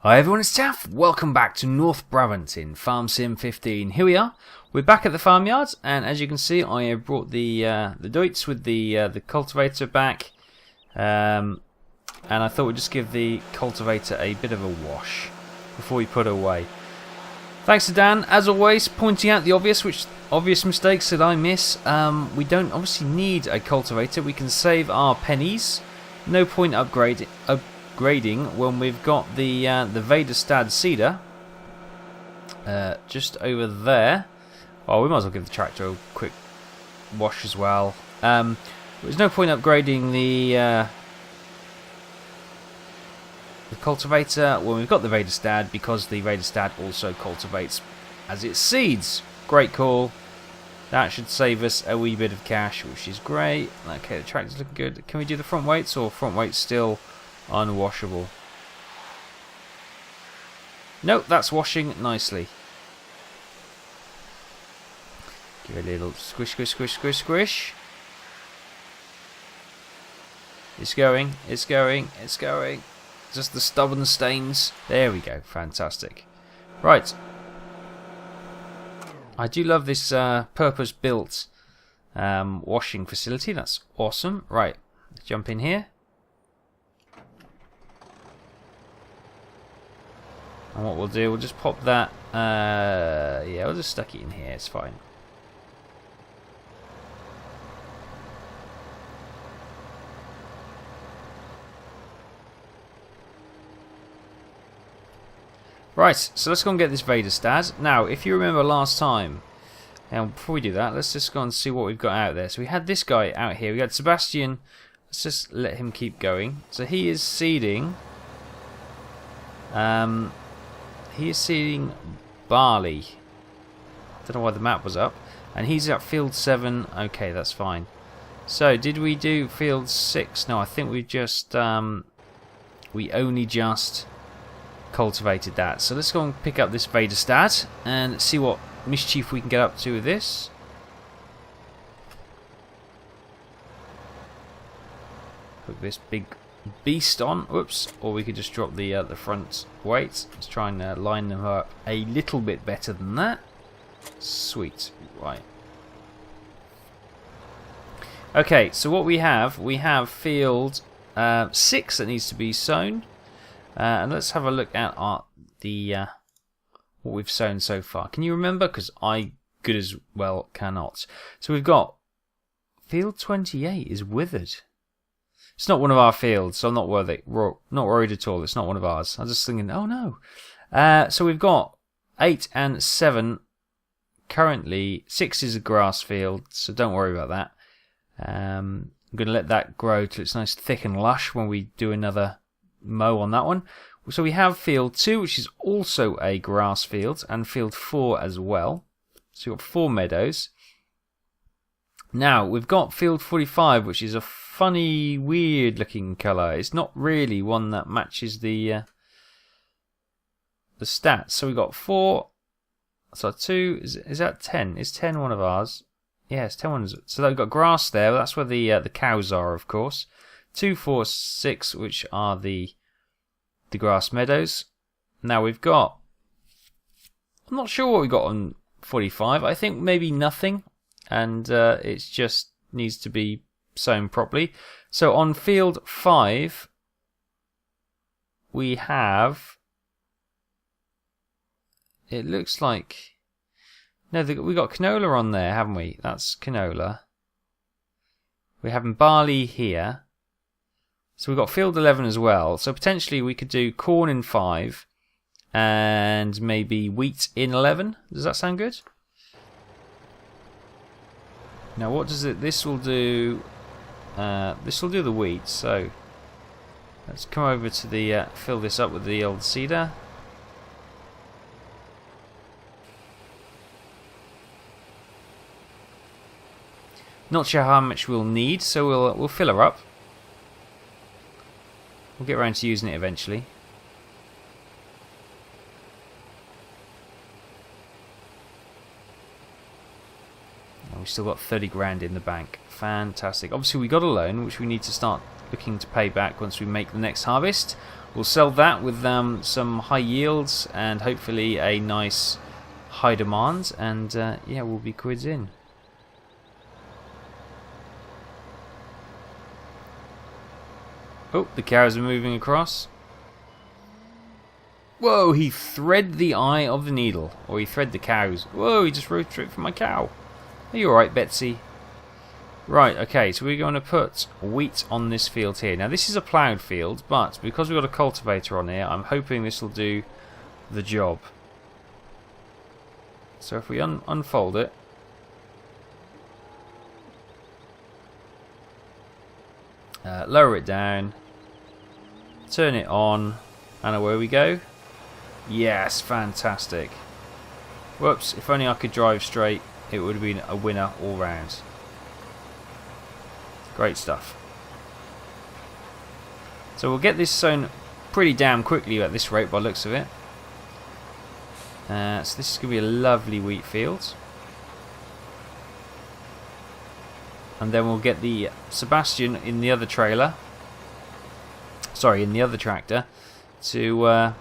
Hi everyone, it's Taff. Welcome back to North-Brabant in Farm Sim 15. Here we are. We're back at the farmyard, and as you can see, I have brought the Deutz with the cultivator back, and I thought we'd just give the cultivator a bit of a wash before we put it away. Thanks to Dan, as always, pointing out the obvious mistakes that I miss. We don't obviously need a cultivator. We can save our pennies. No point upgrading when we've got the Vaderstad seeder just over there. Oh, we might as well give the tractor a quick wash as well. There's no point upgrading the cultivator when we've got the Vaderstad, because the Vaderstad also cultivates as it seeds. Great call. That should save us a wee bit of cash, which is great. Okay, the tractor's looking good. Can we do the front weights, or front weights still unwashable? Nope, that's washing nicely. Give it a little squish, squish, squish, squish, squish. It's going, it's going, it's going. Just the stubborn stains. There we go, fantastic. Right. I do love this purpose-built washing facility. That's awesome. Right, let's jump in here. And what we'll do, we'll just pop that, yeah, we'll just stuck it in here, it's fine. Right, so let's go and get this Vaderstad. Now, if you remember last time, and before we do that, let's just go and see what we've got out there. So we had this guy out here, we had Sebastian. Let's just let him keep going. So he is seeding, barley. Don't know why the map was up. And he's at field 7. Okay, that's fine. So, did we do field 6? No, I think we just we only just cultivated that. So let's go and pick up this Vaderstad and see what mischief we can get up to with this. Put this big beast on. Whoops. Or we could just drop the front weight. Let's try and line them up a little bit better than that. Sweet. Right. Okay, so what we have field 6 that needs to be sown. And let's have a look at what we've sown so far. Can you remember? Because I good as well cannot. So we've got field 28 is withered. It's not one of our fields, so I'm not worried at all. It's not one of ours. I'm just thinking, oh no. So we've got 8 and 7 currently. 6 is a grass field, so don't worry about that. I'm going to let that grow till it's nice, thick and lush when we do another mow on that one. So we have field 2, which is also a grass field, and field 4 as well. So we've got 4 meadows. Now we've got field 45, which is a funny, weird looking colour. It's not really one that matches the stats. So we've got 4. So 2 is that 10? Is 10 one of ours? Yeah, it's 10 ones. So we've got grass there. That's where the cows are, of course. 2, 4, 6, which are the grass meadows. Now we've got, I'm not sure what we got on 45. I think maybe nothing, and it just needs to be sown properly. So on field 5, we have, it looks like, no, we got canola on there, haven't we? That's canola. We're having barley here. So we've got field 11 as well. So potentially we could do corn in 5 and maybe wheat in 11. Does that sound good? Now what does it... This will do... this will do the wheat. So let's come over to the... fill this up with the old seeder. Not sure how much we'll need, so we'll fill her up. We'll get around to using it eventually. And we've still got 30 grand in the bank. Fantastic. Obviously we got a loan, which we need to start looking to pay back once we make the next harvest. We'll sell that with some high yields and hopefully a nice high demand, and yeah, we'll be quids in. Oh, the cows are moving across. Whoa, he thread the eye of the needle. Or he thread the cows. Whoa, he just road tripped for my cow. Are you alright, Betsy? Right, okay, so we're going to put wheat on this field here. Now, this is a ploughed field, but because we've got a cultivator on here, I'm hoping this will do the job. So if we unfold it. Lower it down. Turn it on. And away we go. Yes, fantastic. Whoops, if only I could drive straight, it would have been a winner all round. Great stuff. So we'll get this sown pretty damn quickly at this rate by the looks of it. So this is going to be a lovely wheat field. And then we'll get the Sebastian in the other trailer. Sorry, in the other tractor. To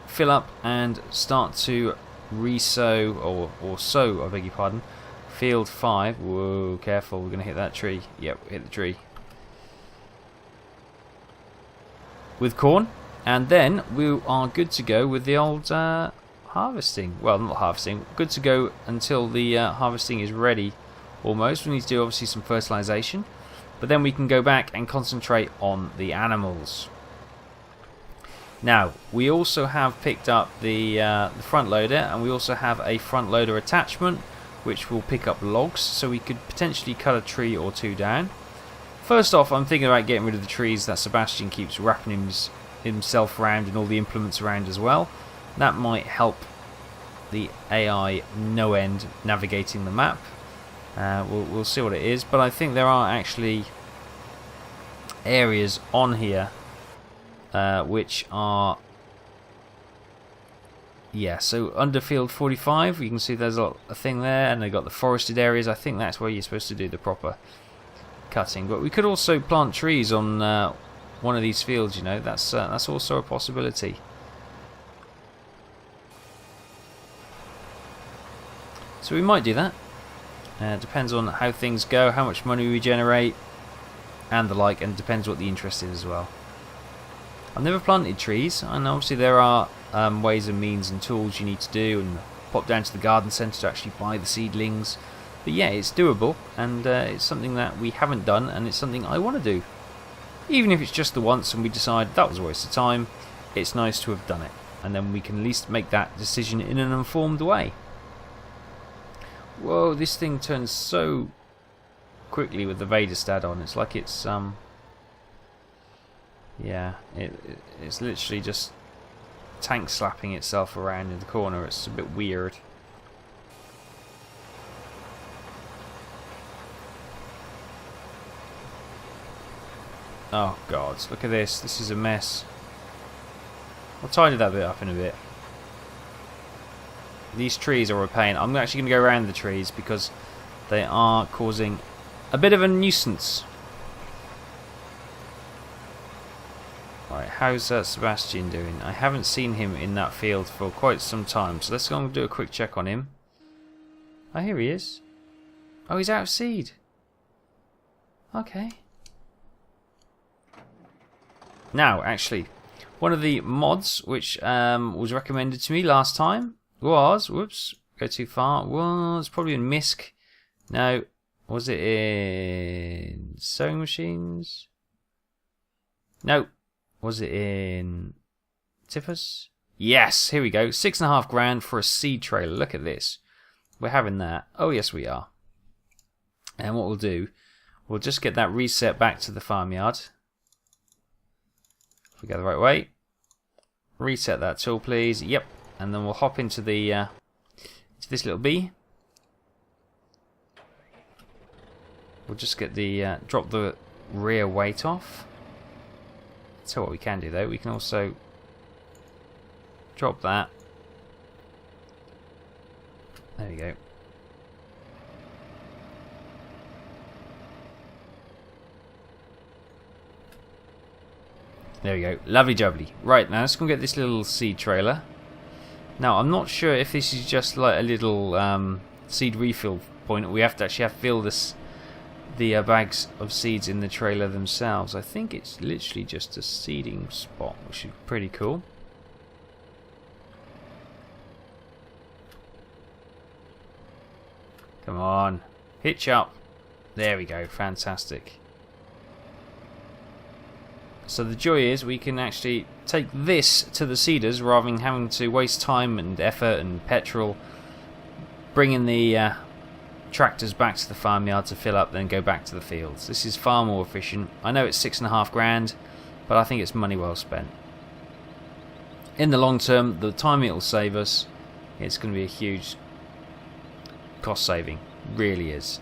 fill up and start to re-sow, or sow, I beg your pardon, field 5. Whoa, careful, we're going to hit that tree. Yep, hit the tree. With corn, and then we are good to go with the old harvesting. Well, not harvesting, good to go until the harvesting is ready almost. We need to do obviously some fertilization, but then we can go back and concentrate on the animals. Now, we also have picked up the front loader, and we also have a front loader attachment which will pick up logs, so we could potentially cut a tree or two down. First off, I'm thinking about getting rid of the trees that Sebastian keeps wrapping himself around and all the implements around as well. That might help the AI no end navigating the map. We'll see what it is, but I think there are actually areas on here which are, yeah, so under field 45 you can see there's a thing there, and they've got the forested areas. I think that's where you're supposed to do the proper cutting, but we could also plant trees on one of these fields, you know. That's also a possibility. So we might do that. Depends on how things go, how much money we generate and the like, and depends what the interest is as well. I've never planted trees, and obviously there are ways and means and tools you need to do, and pop down to the garden centre to actually buy the seedlings. But yeah, it's doable, and it's something that we haven't done, and it's something I want to do. Even if it's just the once and we decide that was a waste of time, it's nice to have done it, and then we can at least make that decision in an informed way. Whoa, this thing turns so quickly with the Vader stat on. It's like it's yeah, it's literally just tank slapping itself around in the corner. It's a bit weird. Oh god, look at this. This is a mess. I'll tidy that bit up in a bit. These trees are a pain. I'm actually going to go around the trees because they are causing a bit of a nuisance. Right, how's Sebastian doing? I haven't seen him in that field for quite some time, so let's go and do a quick check on him. Oh, here he is. Oh, he's out of seed. Okay. Now, actually, one of the mods which was recommended to me last time was, whoops, go too far, was probably in Misk. No, was it in sewing machines? No. Was it in Tiffers? Yes, here we go. 6.5 grand for a seed trailer. Look at this. We're having that. Oh, yes, we are. And what we'll do, we'll just get that reset back to the farmyard. If we go the right way. Reset that tool, please. Yep. And then we'll hop into the to this little bee. We'll just get the drop the rear weight off. So what we can do though, we can also drop that. There we go. There we go. Lovely jubbly. Right, now let's go and get this little seed trailer. Now, I'm not sure if this is just like a little seed refill point, or we have to actually fill the bags of seeds in the trailer themselves. I think it's literally just a seeding spot, which is pretty cool. Come on. Hitch up. There we go. Fantastic. So the joy is we can actually take this to the seeders rather than having to waste time and effort and petrol bringing the tractors back to the farmyard to fill up, then go back to the fields. This is far more efficient. I know it's $6.5 grand, but I think it's money well spent. In the long term, the time it will save us, it's going to be a huge cost saving. Really is.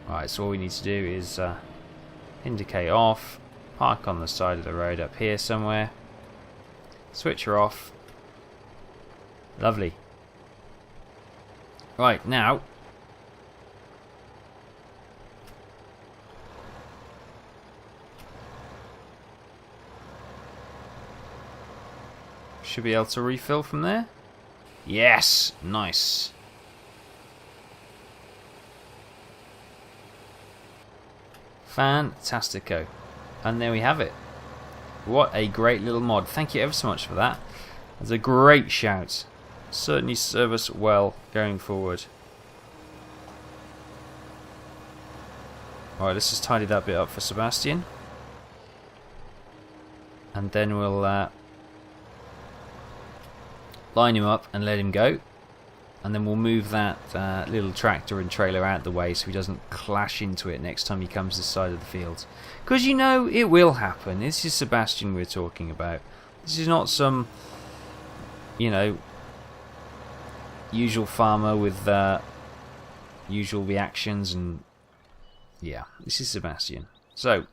Alright, so all we need to do is indicate off, park on the side of the road up here somewhere, switch her off. Lovely. Right, now should be able to refill from there. Yes, nice. Fantastico. And there we have it. What a great little mod. Thank you ever so much for that. That's a great shout. Certainly serve us well going forward. Alright, let's just tidy that bit up for Sebastian. And then we'll line him up and let him go. And then we'll move that little tractor and trailer out the way so he doesn't clash into it next time he comes this side of the field. Because you know, it will happen. This is Sebastian we're talking about. This is not some, you know, usual farmer with usual reactions and... yeah, this is Sebastian. So,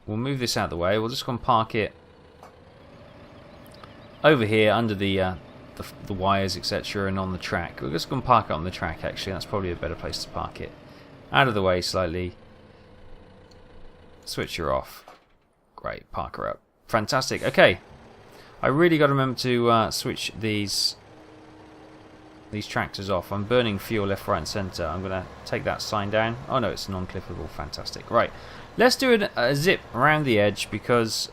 we'll move this out of the way. We'll just go and park it over here under the wires, etc., and on the track. We're just going to park it on the track, actually. That's probably a better place to park it. Out of the way slightly. Switch her off. Great, park her up. Fantastic. Okay. I really got to remember to switch these tractors off. I'm burning fuel left, right, and centre. I'm going to take that sign down. Oh no, it's non-clippable. Fantastic. Right. Let's do a zip around the edge because...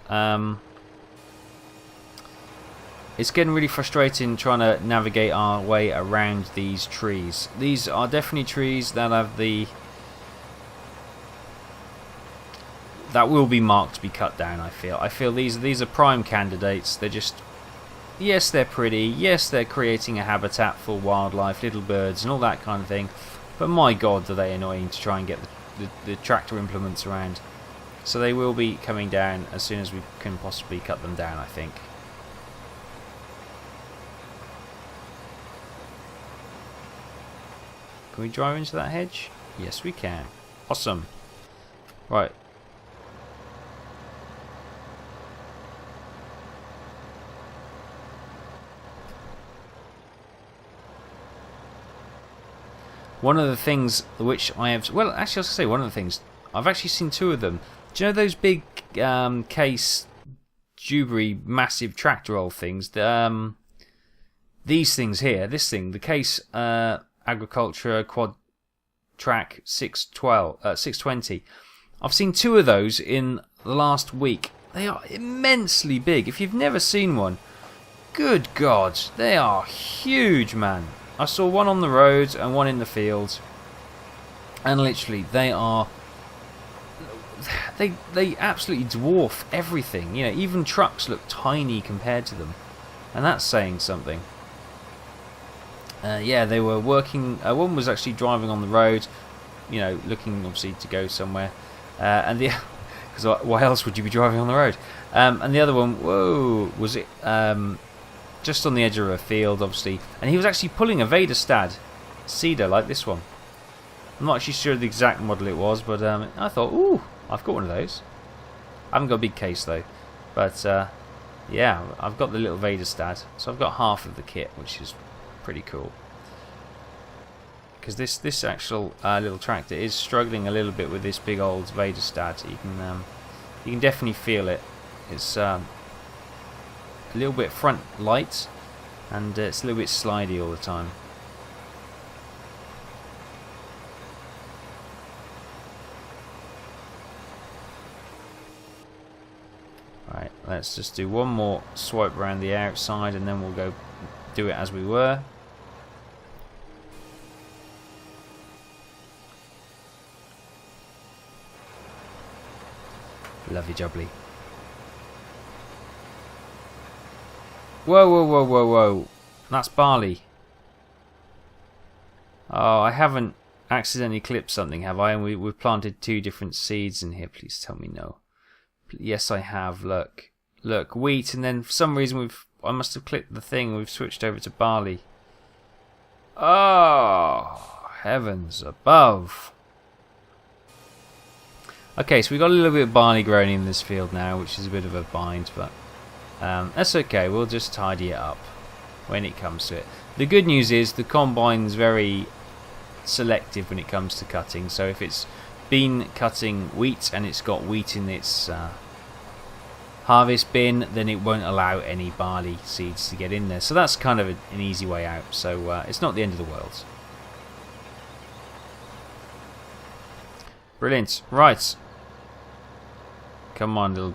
it's getting really frustrating trying to navigate our way around these trees. These are definitely trees that have that will be marked to be cut down, I feel these are prime candidates. They're just, yes, they're pretty, yes, they're creating a habitat for wildlife, little birds and all that kind of thing, but my god, are they annoying to try and get the tractor implements around. So they will be coming down as soon as we can possibly cut them down, I think. Can we drive into that hedge? Yes, we can. Awesome. Right. One of the things which I have... well, actually, I was going to say one of the things. I've actually seen two of them. Do you know those big case Dewberry massive tractor roll things? These things here. This thing. The case Agriculture Quad Track 620. I've seen two of those in the last week. They are immensely big. If you've never seen one, good God, they are huge, man. I saw one on the road and one in the field, and literally they absolutely dwarf everything. You know, even trucks look tiny compared to them, and that's saying something. Yeah, they were working. One was actually driving on the road, you know, looking obviously to go somewhere, and the because why else would you be driving on the road? And the other one, whoa, was it just on the edge of a field, obviously, and he was actually pulling a Vaderstad cedar like this one. I'm not actually sure the exact model it was, but I thought, ooh, I've got one of those. I haven't got a big case though, but yeah, I've got the little Vaderstad, so I've got half of the kit, which is pretty cool. because this actual little tractor is struggling a little bit with this big old Vaderstad. You can definitely feel it. It's a little bit front light, and it's a little bit slidey all the time. Right, let's just do one more swipe around the outside, and then we'll go do it as we were. Lovely jubbly. Whoa, whoa, whoa, whoa, whoa. That's barley. Oh, I haven't accidentally clipped something, have I? And we've planted 2 different seeds in here. Please tell me no. Yes, I have. Look. Look, wheat, and then for some reason I must have clicked the thing and we've switched over to barley. Oh, heavens above. Okay, so we've got a little bit of barley growing in this field now, which is a bit of a bind, but that's okay. We'll just tidy it up when it comes to it. The good news is the combine's very selective when it comes to cutting, so if it's been cutting wheat and it's got wheat in its harvest bin, then it won't allow any barley seeds to get in there. So that's kind of an easy way out, so it's not the end of the world. Brilliant. Right. Come on, little.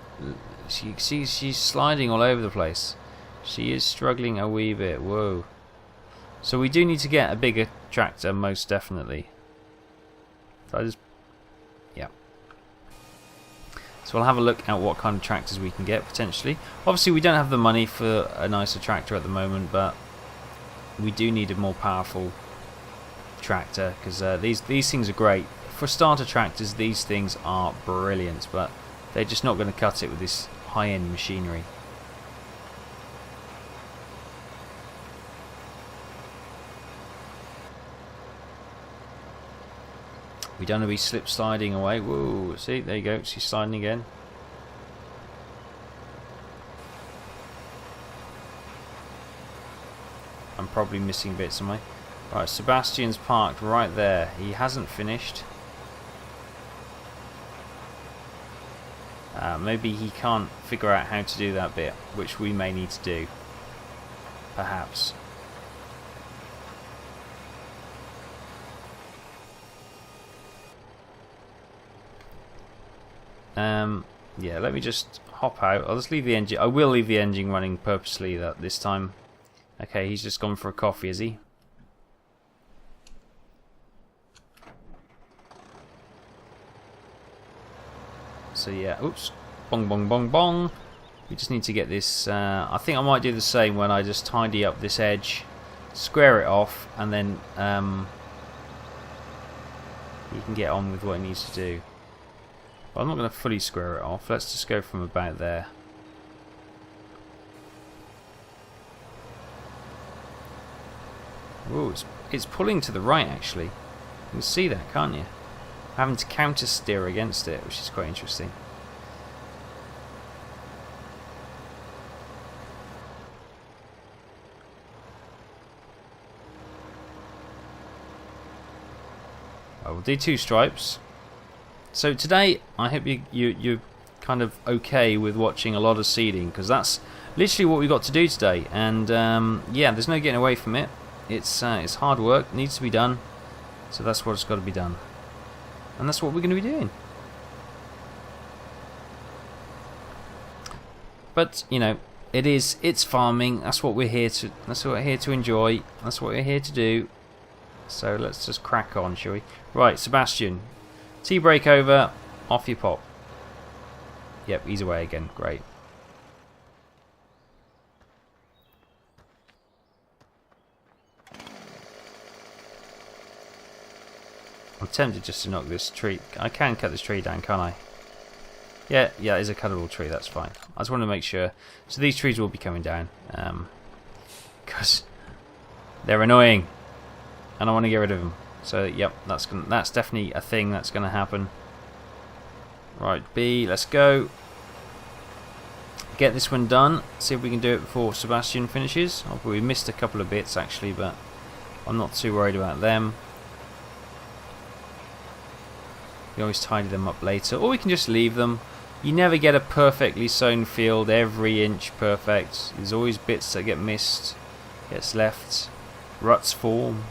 She's sliding all over the place. She is struggling a wee bit. Whoa. So we do need to get a bigger tractor, most definitely. So I just... yeah. So we'll have a look at what kind of tractors we can get, potentially. Obviously, we don't have the money for a nicer tractor at the moment, but we do need a more powerful tractor, because these things are great. For starter tractors, these things are brilliant, but they're just not going to cut it with this high-end machinery. We don't want to be slip sliding away. Whoa, see, there you go, she's sliding again. I'm probably missing bits, am I? Right, Sebastian's parked right there. He hasn't finished. Maybe he can't figure out how to do that bit, which we may need to do. Perhaps. Yeah, let me just hop out. I'll just leave the engine. I will leave the engine running purposely this time. Okay, he's just gone for a coffee, is he? So yeah, oops, bong bong bong bong. We just need to get this, I think I might do the same when I just tidy up this edge, square it off, and then he can get on with what he needs to do. But I'm not going to fully square it off, let's just go from about there. Ooh, it's pulling to the right actually. You can see that, can't you? Having to counter steer against it, which is quite interesting. I will do 2 stripes. So today, I hope you're kind of okay with watching a lot of seeding, because that's literally what we got to do today. And yeah, there's no getting away from it. It's hard work, needs to be done. So that's what's got to be done. And that's what we're going to be doing. But you know, it's farming. That's what we're here to. That's what we're here to enjoy. That's what we're here to do. So let's just crack on, shall we? Right, Sebastian, tea break over. Off you pop. Yep, he's away again. Great. I'm tempted just to knock this tree. I can cut this tree down, can't I? Yeah, it's a cuttable tree, that's fine. I just want to make sure. So these trees will be coming down. Because they're annoying. And I want to get rid of them. So, yep, that's definitely a thing that's going to happen. Right, B, let's go. Get this one done. See if we can do it before Sebastian finishes. We missed a couple of bits, actually, but I'm not too worried about them. We always tidy them up later, or we can just leave them. You never get a perfectly sown field, every inch perfect. There's always bits that get missed, gets left, ruts form.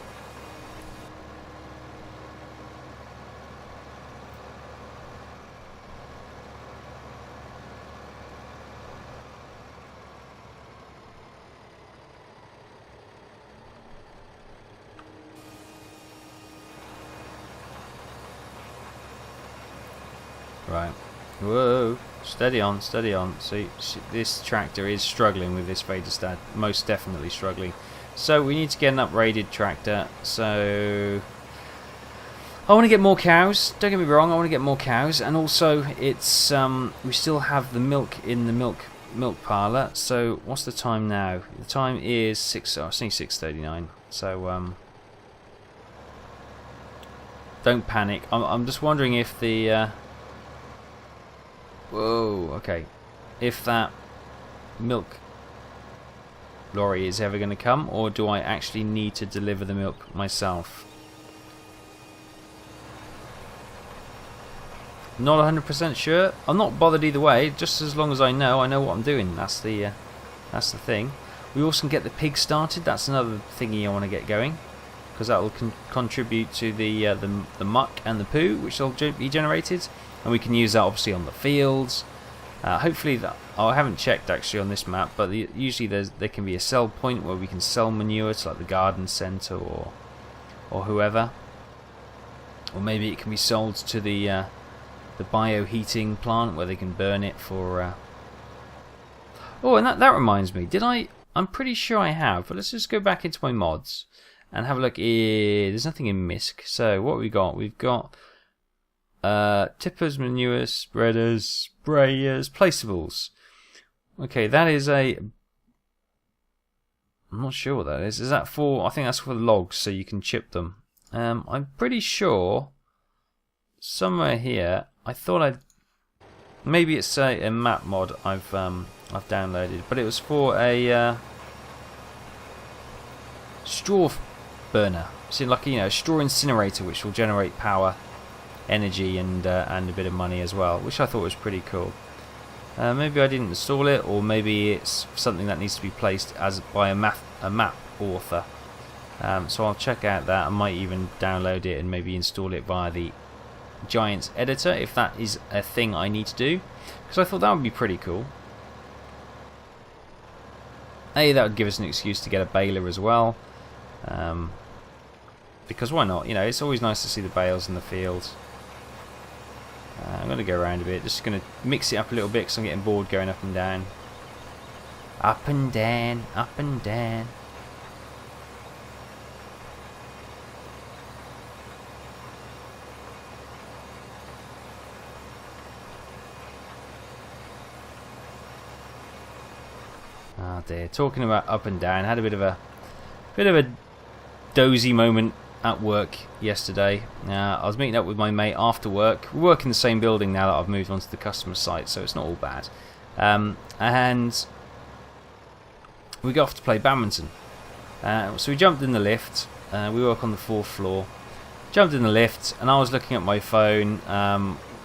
Right. Whoa. Steady on, steady on. See, this tractor is struggling with this Vaderstad. Most definitely struggling. So we need to get an upgraded tractor. So I want to get more cows. Don't get me wrong, I want to get more cows. And also, it's we still have the milk in the milk parlour. So what's the time now? The time is 6. Oh, it's only 6:39. So don't panic. I'm just wondering if the whoa, okay. If that milk lorry is ever going to come, or do I actually need to deliver the milk myself? Not 100% sure. I'm not bothered either way, just as long as I know what I'm doing. That's the thing. We also can get the pig started. That's another thingy I want to get going, because that will contribute to the muck and the poo, which will be generated. And we can use that obviously on the fields. Hopefully, I haven't checked actually on this map, but usually there can be a sell point where we can sell manure to like the garden centre or whoever, or maybe it can be sold to the bioheating plant where they can burn it for. Oh, and that reminds me. I'm pretty sure I have, but let's just go back into my mods and have a look. There's nothing in MISC. So what have we got? We've got tippers, manure, spreaders, sprayers, placeables. Okay, that is I'm not sure what that is. Is that for? I think that's for logs, so you can chip them. I'm pretty sure somewhere here. I thought maybe it's a map mod I've downloaded, but it was for a straw burner. So like a straw incinerator, which will generate power, energy, and a bit of money as well, which I thought was pretty cool. Maybe I didn't install it, or maybe it's something that needs to be placed by a map author. So I'll check out that. I might even download it and maybe install it via the Giants editor if that is a thing I need to do, because I thought that would be pretty cool. That would give us an excuse to get a baler as well, because why not? It's always nice to see the bales in the field. I'm going to go around a bit, just going to mix it up a little bit because I'm getting bored going up and down. Up and down, up and down. Oh dear, talking about up and down, had a bit of a dozy moment at work yesterday. I was meeting up with my mate after work. We work in the same building now that I've moved onto the customer site, so it's not all bad. And we got off to play badminton. So we jumped in the lift. We work on the 4th floor. Jumped in the lift, and I was looking at my phone,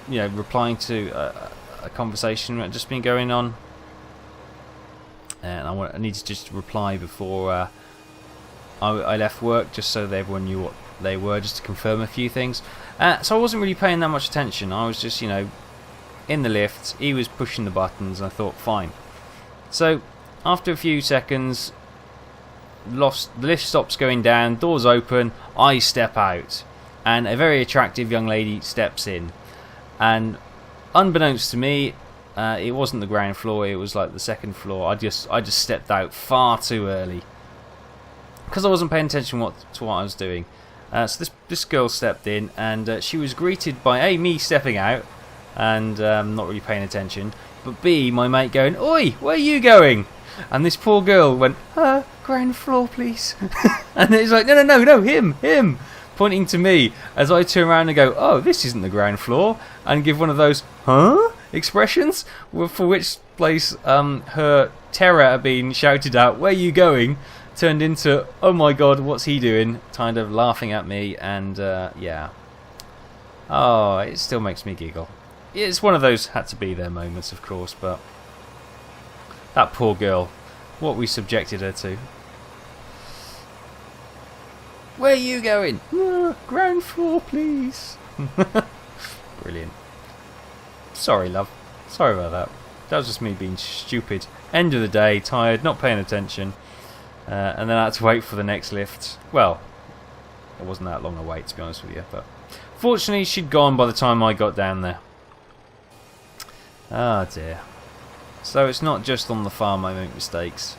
replying to a conversation that had just been going on. And I need to just reply before I left work, just so that everyone knew what they were, just to confirm a few things. So I wasn't really paying that much attention. I was just, in the lift. He was pushing the buttons, and I thought, fine. So after a few seconds, the lift stops going down, doors open, I step out, and a very attractive young lady steps in. And unbeknownst to me, it wasn't the ground floor, it was like the 2nd floor. I just stepped out far too early, because I wasn't paying attention to what I was doing. So this girl stepped in, and she was greeted by A, me stepping out and not really paying attention, but B, my mate going, "Oi, where are you going?" And this poor girl went, "Ground floor, please." And it's like, no, him, pointing to me as I turn around and go, "Oh, this isn't the ground floor," and give one of those "huh?" expressions, for which place her terror at being shouted out, "Where are you going?" turned into, "Oh my god, what's he doing?" kind of laughing at me. And yeah, Oh, it still makes me giggle. It's one of those had to be there moments, of course, but that poor girl, what we subjected her to. Where are you going? Ground floor, please. Brilliant. Sorry, love. Sorry about that. That was just me being stupid. End of the day, tired, not paying attention. And then I had to wait for the next lift. Well, it wasn't that long a wait, to be honest with you. But fortunately, she'd gone by the time I got down there. Ah, dear. So it's not just on the farm I make mistakes.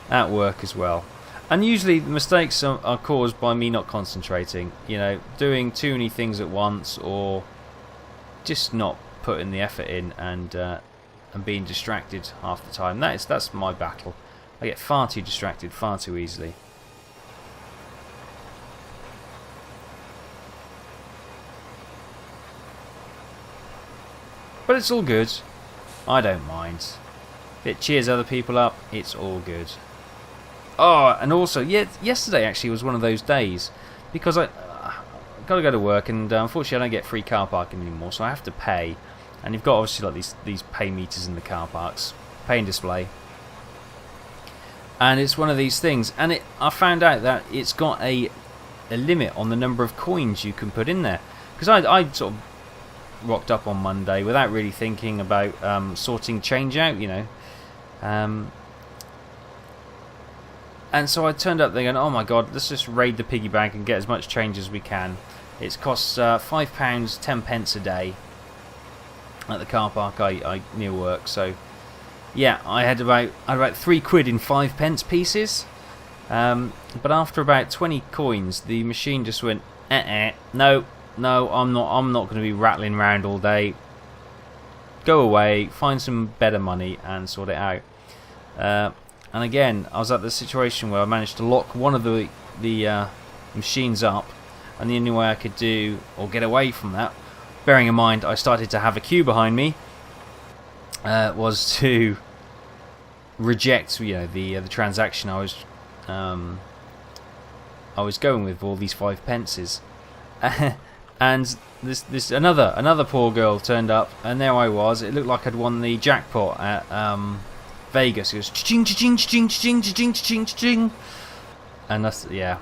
At work as well. And usually the mistakes are caused by me not concentrating. You know, doing too many things at once, or just not putting the effort in and being distracted half the time. That's my battle. I get far too distracted far too easily. But it's all good. I don't mind. If it cheers other people up, it's all good. Oh, and also, yeah, yesterday actually was one of those days, because I got to go to work, and unfortunately I don't get free car parking anymore, so I have to pay. And you've got obviously like these pay meters in the car parks, pay and display. And it's one of these things, and I found out that it's got a limit on the number of coins you can put in there. Because I sort of rocked up on Monday without really thinking about sorting change out, you know. And so I turned up there going, oh my god, let's just raid the piggy bank and get as much change as we can. It costs £5, 10 pence a day at the car park I near work. So yeah, I had about £3 in 5 pence pieces. But after about 20 coins, the machine just went, no, I'm not going to be rattling around all day. Go away, find some better money and sort it out. And again, I was at the situation where I managed to lock one of the machines up, and the only way I could do or get away from that, bearing in mind I started to have a queue behind me, was to reject, you know, the transaction I was going with all these 5 pences. And this another poor girl turned up, and there I was. It looked like I'd won the jackpot at Vegas. It was ching ching ching ching ching ching ching, and that's, yeah.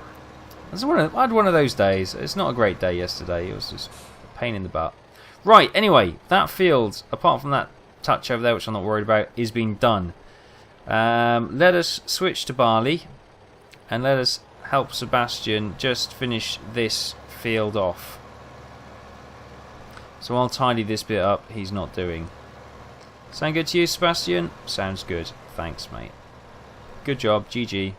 I had one of those days. It's not a great day yesterday. It was just a pain in the butt. Right. Anyway, that field, apart from that touch over there, which I'm not worried about, is being done. Let us switch to barley, and let us help Sebastian just finish this field off. So I'll tidy this bit up he's not doing. Sound good to you, Sebastian? Sounds good. Thanks, mate. Good job. GG.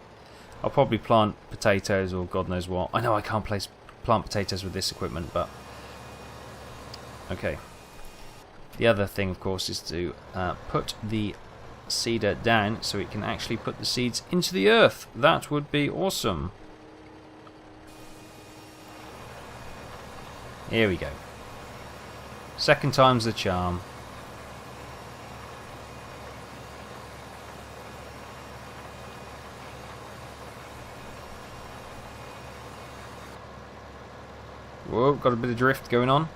I'll probably plant potatoes or God knows what. I know I can't plant potatoes with this equipment, but okay. The other thing, of course, is to put the seeder down so it can actually put the seeds into the earth. That would be awesome. Here we go. Second time's the charm. Whoa, got a bit of drift going on.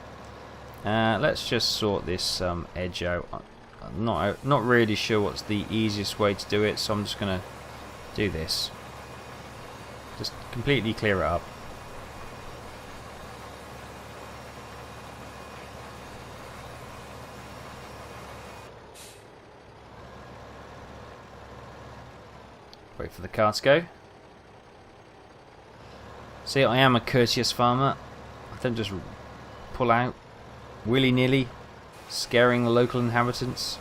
Let's just sort this edge out. I'm not really sure what's the easiest way to do it, so I'm just going to do this. Just completely clear it up. Wait for the car to go. See, I am a courteous farmer. I don't just pull out willy-nilly, scaring the local inhabitants.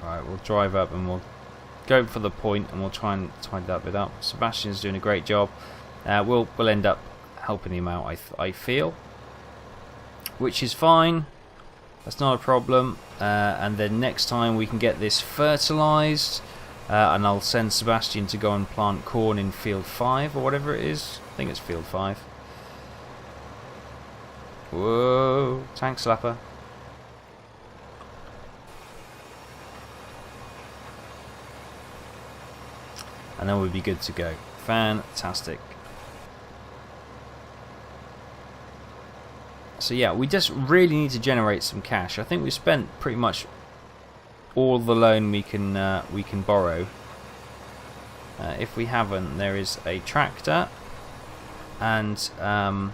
Right, we'll drive up and we'll go for the point and we'll try and tidy that bit up. Sebastian's doing a great job. We'll end up helping him out, I feel, which is fine. That's not a problem. And then next time we can get this fertilised. And I'll send Sebastian to go and plant corn in field 5 or whatever it is. I think it's field 5. Whoa, tank slapper. And then we'll be good to go. Fantastic. So yeah, we just really need to generate some cash. I think we've spent pretty much all the loan we can borrow. If we haven't, there is a tractor and some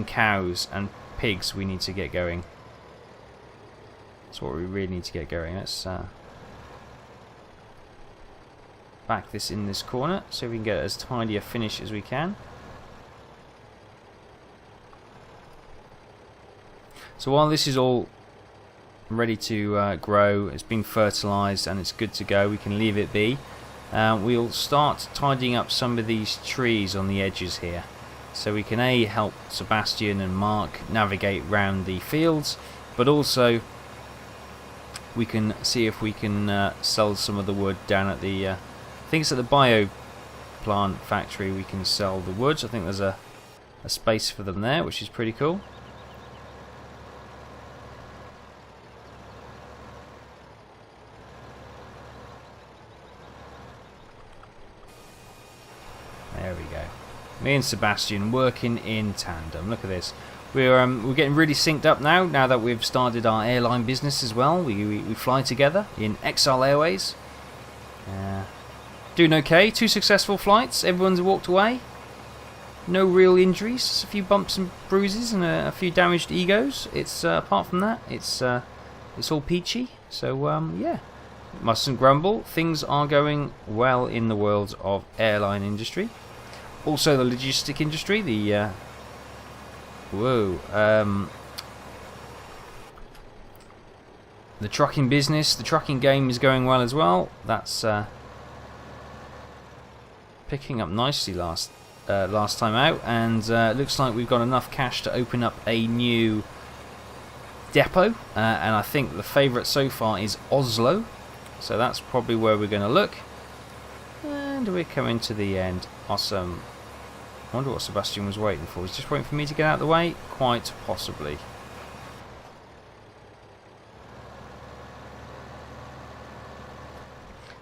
cows and pigs we need to get going. That's what we really need to get going. Let's back this in this corner so we can get as tidy a finish as we can. So while this is all ready to grow, it's been fertilised and it's good to go, we can leave it be. We'll start tidying up some of these trees on the edges here, so we can help Sebastian and Mark navigate round the fields, but also we can see if we can sell some of the wood down at the I think it's at the bio plant factory. We can sell the wood. I think there's a space for them there, which is pretty cool. There we go. Me and Sebastian working in tandem. Look at this. We're getting really synced up now that we've started our airline business as well. We fly together in Exile Airways. Doing okay. 2 successful flights. Everyone's walked away. No real injuries. Just a few bumps and bruises and a few damaged egos. It's apart from that, it's all peachy. So yeah, mustn't grumble. Things are going well in the world of airline industry. Also the logistic industry. The the trucking business, the trucking game is going well as well. That's picking up nicely last time out, and looks like we've got enough cash to open up a new depot, and I think the favourite so far is Oslo, so that's probably where we're going to look. And we're coming to the end. Awesome. I wonder what Sebastian was waiting for. He's just waiting for me to get out of the way? Quite possibly.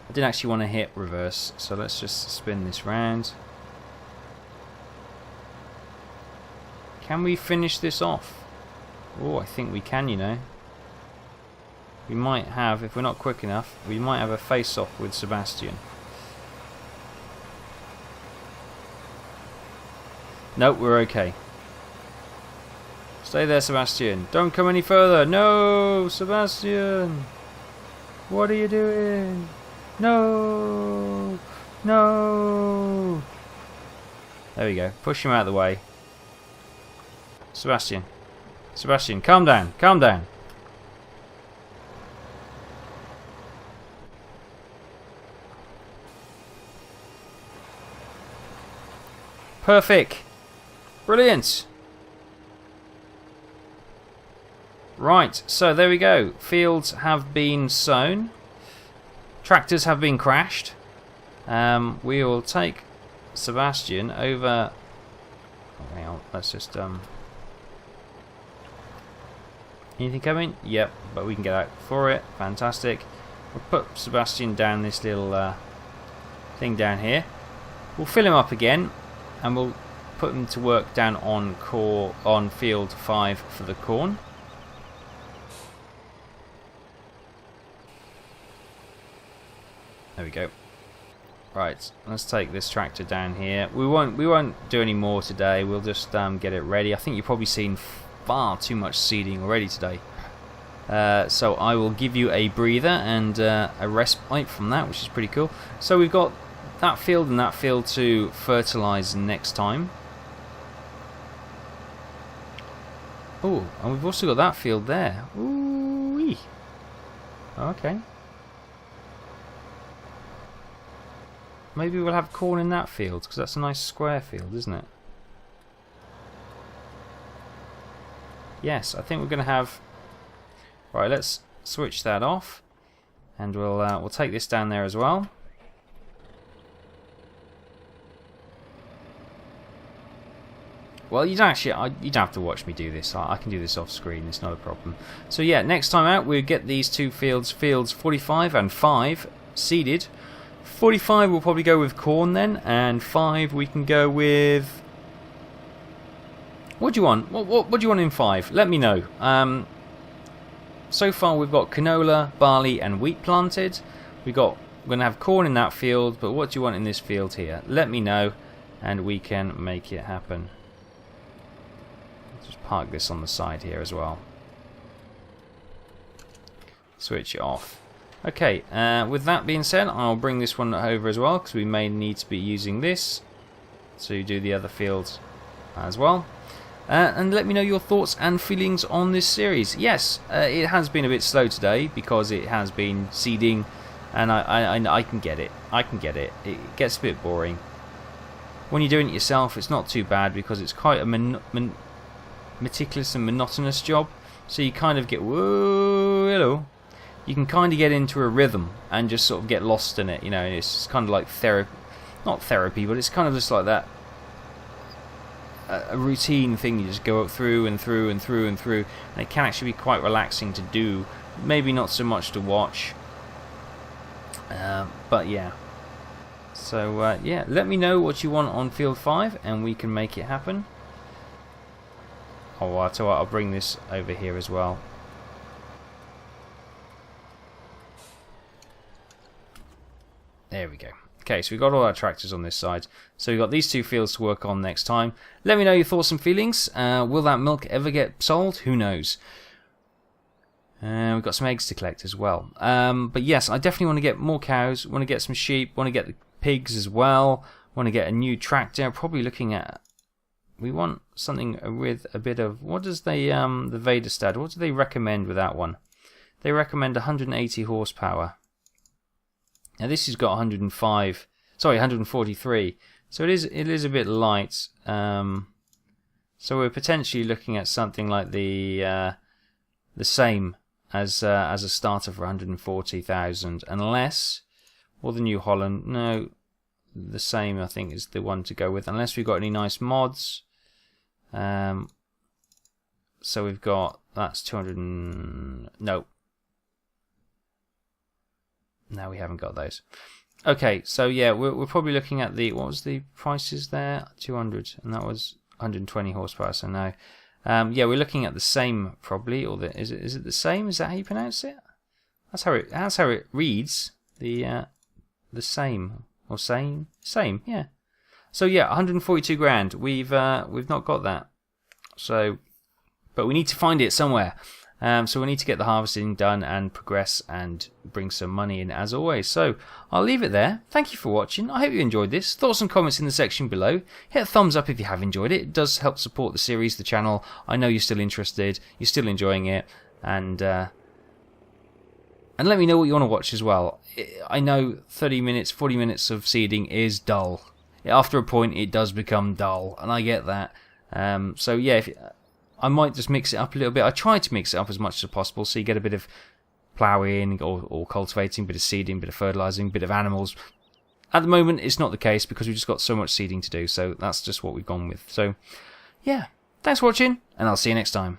I didn't actually want to hit reverse, so let's just spin this round. Can we finish this off? Oh, I think we can, you know. We might have, if we're not quick enough, we might have a face-off with Sebastian. Nope, we're okay. Stay there, Sebastian. Don't come any further. No, Sebastian. What are you doing? No. No. There we go. Push him out of the way. Sebastian. Sebastian, calm down. Calm down. Perfect. Brilliant. Right, so there we go. Fields have been sown. Tractors have been crashed. We will take Sebastian over. Oh, hang on, let's just anything coming? Yep, but we can get out for it. Fantastic. We'll put Sebastian down this little thing down here. We'll fill him up again, and we'll put him to work down on field 5 for the corn. There we go. Right, let's take this tractor down here. We won't do any more today. We'll just get it ready. I think you've probably seen far too much seeding already today. So I will give you a breather and a respite from that, which is pretty cool. So we've got that field and that field to fertilise next time. Oh, and we've also got that field there. Ooh-wee. Okay. Maybe we'll have corn in that field, because that's a nice square field, isn't it? Yes, I think we're going to have... Right, let's switch that off, and we'll take this down there as well. Well, you don't have to watch me do this. I can do this off screen. It's not a problem. So yeah, next time out we'll get these two fields 45 and 5 seeded, 45 we'll probably go with corn then, and 5 we can go with... What do you want? What do you want in 5? Let me know. So far we've got canola, barley and wheat planted. We're going to have corn in that field, but what do you want in this field here? Let me know and we can make it happen. Just park this on the side here as well. Switch it off. Okay, with that being said, I'll bring this one over as well, because we may need to be using this to do the other fields as well. And let me know your thoughts and feelings on this series. Yes, it has been a bit slow today because it has been seeding, and I can get it. I can get it. It gets a bit boring. When you're doing it yourself, it's not too bad because it's quite a meticulous and monotonous job. So you kind of get, whoa, hello. You can kind of get into a rhythm and just sort of get lost in it. You know, it's kind of like therapy, not therapy, but it's kind of just like that. A routine thing you just go through and through and through and through, and it can actually be quite relaxing to do. Maybe not so much to watch, but yeah. So yeah, let me know what you want on field 5 and we can make it happen. Oh, I'll tell you what, I'll bring this over here as well. There we go. Okay, so we've got all our tractors on this side. So we've got these 2 fields to work on next time. Let me know your thoughts and feelings. Will that milk ever get sold? Who knows? We've got some eggs to collect as well. But yes, I definitely want to get more cows. Want to get some sheep. Want to get the pigs as well. Want to get a new tractor. Probably looking at... We want something with a bit of... What does the Vaderstad... What do they recommend with that one? They recommend 180 horsepower. Now this has got 105, sorry, 143. So it is a bit light. So we're potentially looking at something like the same as a starter for 140,000, unless, or the New Holland. No, the same I think is the one to go with, unless we've got any nice mods. So we've got, that's 200. No. No, we haven't got those. Okay, so yeah, we're probably looking at the, what was the prices there? 200, and that was 120 horsepower. So no, yeah, we're looking at the same probably, or is it the same? Is that how you pronounce it? That's how it reads. The same or same, yeah. So yeah, 142 grand. We've not got that. So, but we need to find it somewhere. So we need to get the harvesting done and progress and bring some money in as always. So I'll leave it there. Thank you for watching. I hope you enjoyed this. Thoughts and comments in the section below. Hit a thumbs up if you have enjoyed it. It does help support the series, the channel. I know you're still interested. You're still enjoying it. And let me know what you want to watch as well. I know 30 minutes, 40 minutes of seeding is dull. After a point it does become dull. And I get that. So yeah, I might just mix it up a little bit. I try to mix it up as much as possible so you get a bit of ploughing or cultivating, a bit of seeding, a bit of fertilising, a bit of animals. At the moment, it's not the case because we've just got so much seeding to do, so that's just what we've gone with. So, yeah, thanks for watching, and I'll see you next time.